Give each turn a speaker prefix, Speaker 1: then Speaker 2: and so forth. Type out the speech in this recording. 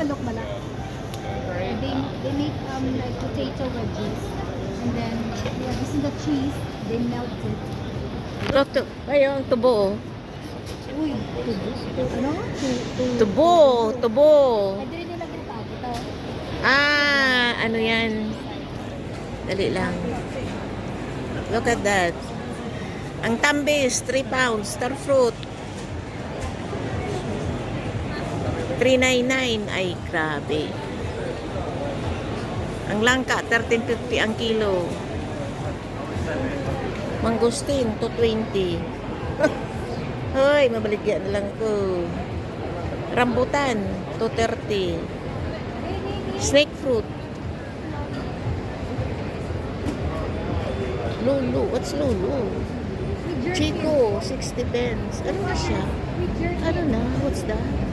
Speaker 1: manok bala. They make like potato wedges. And then, yeah, this is the cheese. They melt it.
Speaker 2: Ayun, tubo.
Speaker 1: Uy, ano?
Speaker 2: Tubo.
Speaker 1: Ay, dili nila ginatago to.
Speaker 2: Ano yan? Dali lang. Look at that. Ang tambis, 3 pounds. Star fruit. 3.99. Ay, grabe. Ang langka, 13.50 ang kilo. Mangustin, 2.20. Hoy, mabaligyan na lang ko. Rambutan, 2.30. Snake fruit. Lulu. What's Lulu? Chico, 60 pence. Ano na siya? Ano na? What's that?